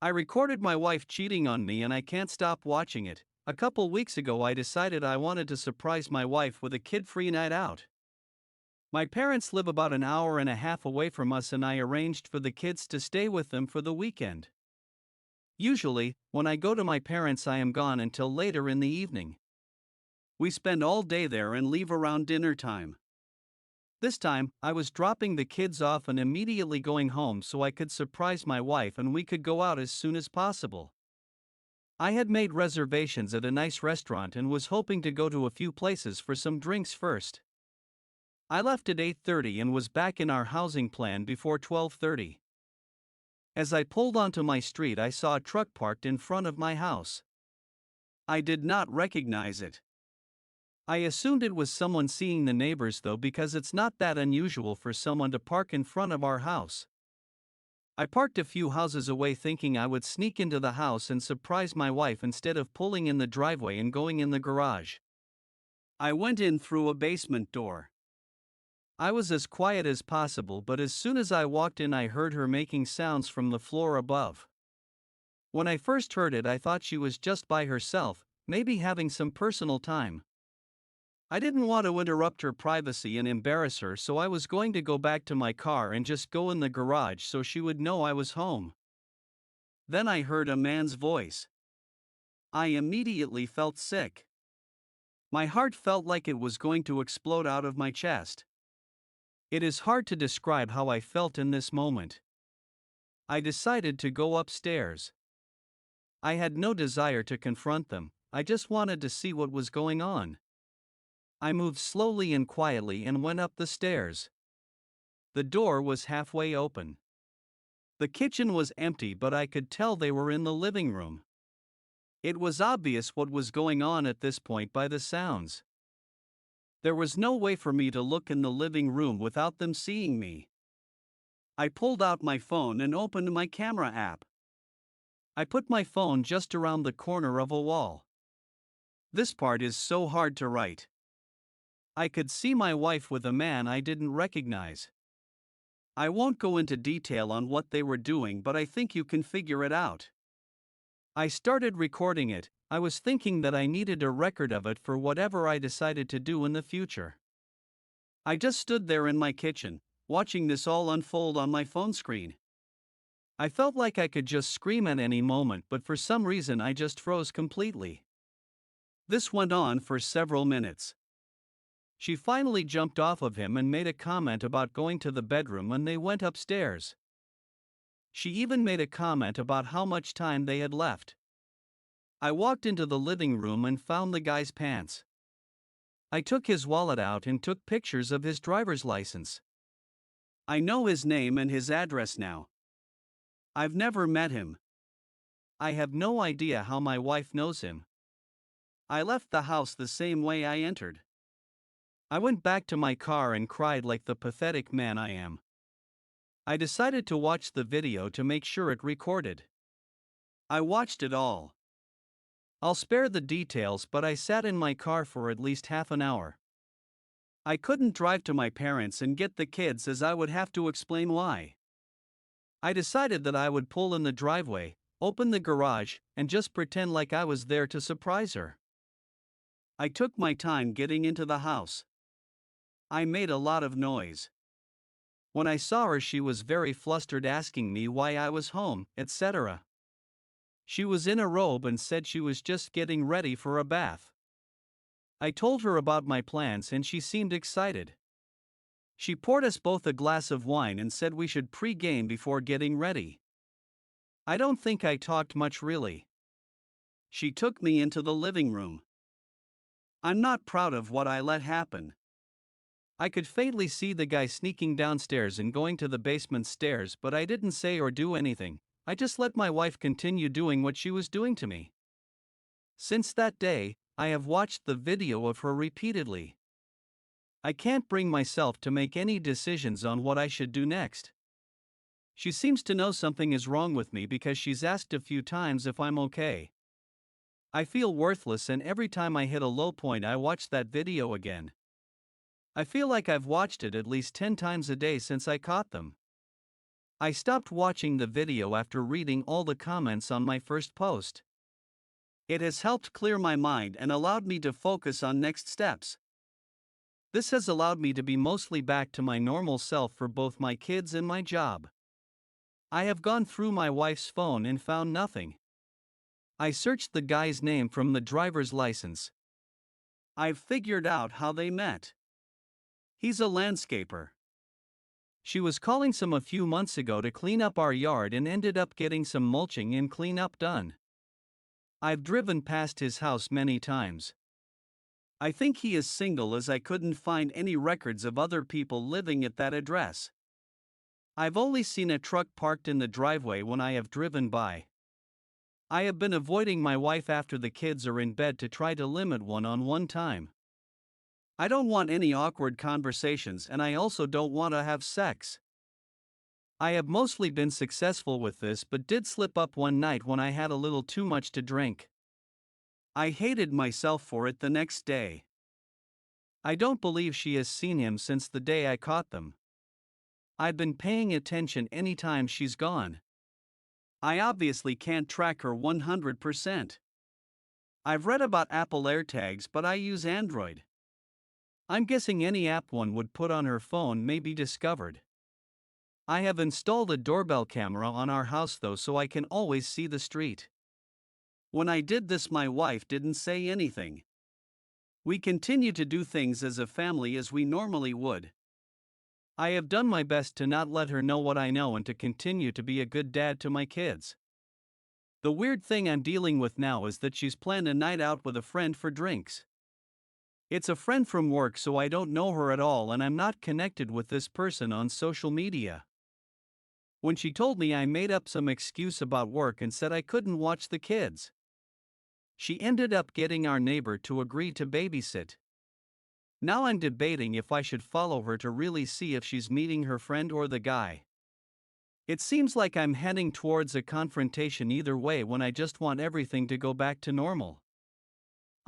I recorded my wife cheating on me and I can't stop watching it. A couple weeks ago, I decided I wanted to surprise my wife with a kid free night out. My parents live about an hour and a half away from us, and I arranged for the kids to stay with them for the weekend. Usually, when I go to my parents', I am gone until later in the evening. We spend all day there and leave around dinner time. This time, I was dropping the kids off and immediately going home so I could surprise my wife and we could go out as soon as possible. I had made reservations at a nice restaurant and was hoping to go to a few places for some drinks first. I left at 8:30 and was back in our housing plan before 12:30. As I pulled onto my street, I saw a truck parked in front of my house. I did not recognize it. I assumed it was someone seeing the neighbors though, because it's not that unusual for someone to park in front of our house. I parked a few houses away thinking I would sneak into the house and surprise my wife instead of pulling in the driveway and going in the garage. I went in through a basement door. I was as quiet as possible, but as soon as I walked in, I heard her making sounds from the floor above. When I first heard it, I thought she was just by herself, maybe having some personal time. I didn't want to interrupt her privacy and embarrass her, so I was going to go back to my car and just go in the garage so she would know I was home. Then I heard a man's voice. I immediately felt sick. My heart felt like it was going to explode out of my chest. It is hard to describe how I felt in this moment. I decided to go upstairs. I had no desire to confront them, I just wanted to see what was going on. I moved slowly and quietly and went up the stairs. The door was halfway open. The kitchen was empty, but I could tell they were in the living room. It was obvious what was going on at this point by the sounds. There was no way for me to look in the living room without them seeing me. I pulled out my phone and opened my camera app. I put my phone just around the corner of a wall. This part is so hard to write. I could see my wife with a man I didn't recognize. I won't go into detail on what they were doing, but I think you can figure it out. I started recording it. I was thinking that I needed a record of it for whatever I decided to do in the future. I just stood there in my kitchen, watching this all unfold on my phone screen. I felt like I could just scream at any moment, but for some reason I just froze completely. This went on for several minutes. She finally jumped off of him and made a comment about going to the bedroom, and they went upstairs. She even made a comment about how much time they had left. I walked into the living room and found the guy's pants. I took his wallet out and took pictures of his driver's license. I know his name and his address now. I've never met him. I have no idea how my wife knows him. I left the house the same way I entered. I went back to my car and cried like the pathetic man I am. I decided to watch the video to make sure it recorded. I watched it all. I'll spare the details, but I sat in my car for at least half an hour. I couldn't drive to my parents and get the kids as I would have to explain why. I decided that I would pull in the driveway, open the garage, and just pretend like I was there to surprise her. I took my time getting into the house. I made a lot of noise. When I saw her, she was very flustered, asking me why I was home, etc. She was in a robe and said she was just getting ready for a bath. I told her about my plans and she seemed excited. She poured us both a glass of wine and said we should pre-game before getting ready. I don't think I talked much really. She took me into the living room. I'm not proud of what I let happen. I could faintly see the guy sneaking downstairs and going to the basement stairs, but I didn't say or do anything. I just let my wife continue doing what she was doing to me. Since that day, I have watched the video of her repeatedly. I can't bring myself to make any decisions on what I should do next. She seems to know something is wrong with me because she's asked a few times if I'm okay. I feel worthless, and every time I hit a low point, I watch that video again. I feel like I've watched it at least 10 times a day since I caught them. I stopped watching the video after reading all the comments on my first post. It has helped clear my mind and allowed me to focus on next steps. This has allowed me to be mostly back to my normal self for both my kids and my job. I have gone through my wife's phone and found nothing. I searched the guy's name from the driver's license. I've figured out how they met. He's a landscaper. She was calling some a few months ago to clean up our yard and ended up getting some mulching and cleanup done. I've driven past his house many times. I think he is single as I couldn't find any records of other people living at that address. I've only seen a truck parked in the driveway when I have driven by. I have been avoiding my wife after the kids are in bed to try to limit one-on-one time. I don't want any awkward conversations and I also don't want to have sex. I have mostly been successful with this but did slip up one night when I had a little too much to drink. I hated myself for it the next day. I don't believe she has seen him since the day I caught them. I've been paying attention anytime she's gone. I obviously can't track her 100%. I've read about Apple AirTags but I use Android. I'm guessing any app one would put on her phone may be discovered. I have installed a doorbell camera on our house though so I can always see the street. When I did this my wife didn't say anything. We continue to do things as a family as we normally would. I have done my best to not let her know what I know and to continue to be a good dad to my kids. The weird thing I'm dealing with now is that she's planned a night out with a friend for drinks. It's a friend from work so I don't know her at all and I'm not connected with this person on social media. When she told me I made up some excuse about work and said I couldn't watch the kids. She ended up getting our neighbor to agree to babysit. Now I'm debating if I should follow her to really see if she's meeting her friend or the guy. It seems like I'm heading towards a confrontation either way when I just want everything to go back to normal.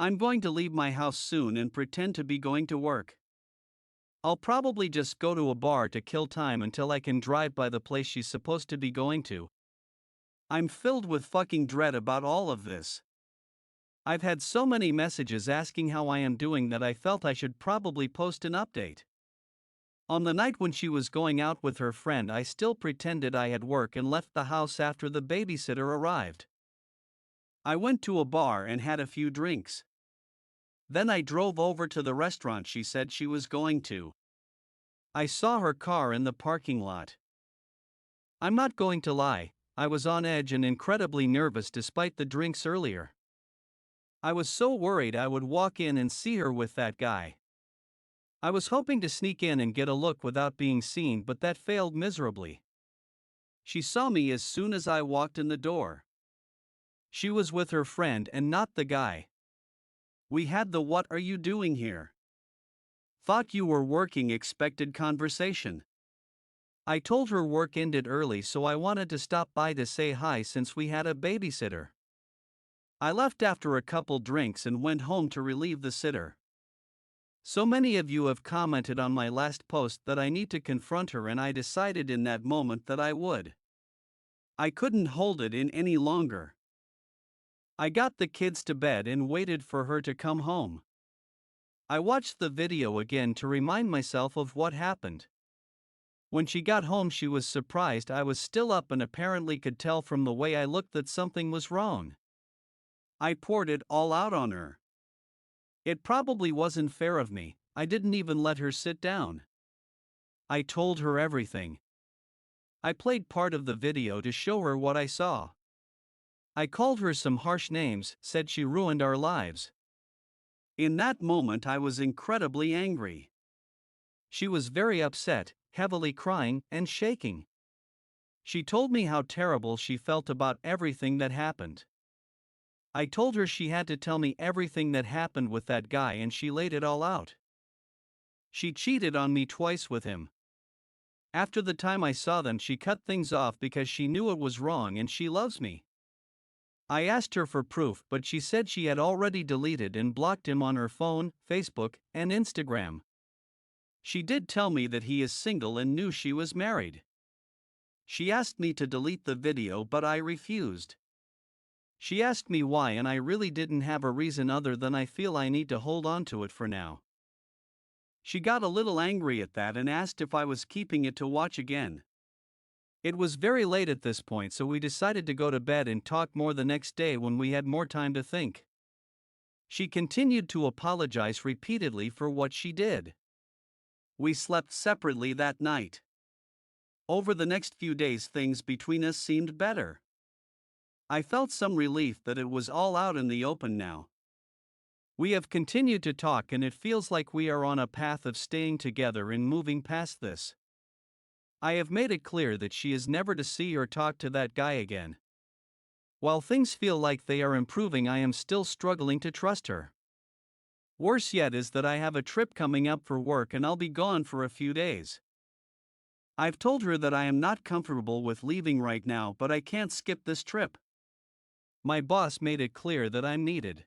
I'm going to leave my house soon and pretend to be going to work. I'll probably just go to a bar to kill time until I can drive by the place she's supposed to be going to. I'm filled with fucking dread about all of this. I've had so many messages asking how I am doing that I felt I should probably post an update. On the night when she was going out with her friend, I still pretended I had work and left the house after the babysitter arrived. I went to a bar and had a few drinks. Then I drove over to the restaurant she said she was going to. I saw her car in the parking lot. I'm not going to lie, I was on edge and incredibly nervous despite the drinks earlier. I was so worried I would walk in and see her with that guy. I was hoping to sneak in and get a look without being seen, but that failed miserably. She saw me as soon as I walked in the door. She was with her friend and not the guy. We had the "what are you doing here? Thought you were working" expected conversation. I told her work ended early so I wanted to stop by to say hi since we had a babysitter. I left after a couple drinks and went home to relieve the sitter. So many of you have commented on my last post that I need to confront her and I decided in that moment that I would. I couldn't hold it in any longer. I got the kids to bed and waited for her to come home. I watched the video again to remind myself of what happened. When she got home she was surprised I was still up and apparently could tell from the way I looked that something was wrong. I poured it all out on her. It probably wasn't fair of me, I didn't even let her sit down. I told her everything. I played part of the video to show her what I saw. I called her some harsh names, said she ruined our lives. In that moment I was incredibly angry. She was very upset, heavily crying and shaking. She told me how terrible she felt about everything that happened. I told her she had to tell me everything that happened with that guy and she laid it all out. She cheated on me twice with him. After the time I saw them she cut things off because she knew it was wrong and she loves me. I asked her for proof but she said she had already deleted and blocked him on her phone, Facebook, and Instagram. She did tell me that he is single and knew she was married. She asked me to delete the video, but I refused. She asked me why, and I really didn't have a reason other than I feel I need to hold on to it for now. She got a little angry at that and asked if I was keeping it to watch again. It was very late at this point, so we decided to go to bed and talk more the next day when we had more time to think. She continued to apologize repeatedly for what she did. We slept separately that night. Over the next few days, things between us seemed better. I felt some relief that it was all out in the open now. We have continued to talk, and it feels like we are on a path of staying together and moving past this. I have made it clear that she is never to see or talk to that guy again. While things feel like they are improving, I am still struggling to trust her. Worse yet is that I have a trip coming up for work and I'll be gone for a few days. I've told her that I am not comfortable with leaving right now, but I can't skip this trip. My boss made it clear that I'm needed.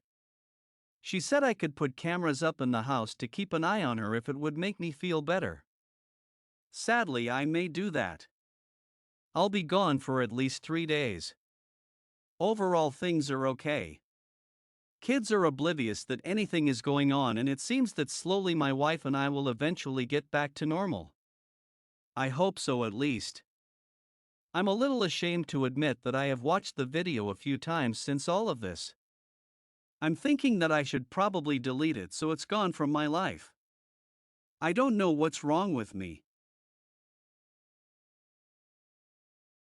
She said I could put cameras up in the house to keep an eye on her if it would make me feel better. Sadly, I may do that. I'll be gone for at least 3 days. Overall, things are okay. Kids are oblivious that anything is going on, and it seems that slowly my wife and I will eventually get back to normal. I hope so, at least. I'm a little ashamed to admit that I have watched the video a few times since all of this. I'm thinking that I should probably delete it so it's gone from my life. I don't know what's wrong with me.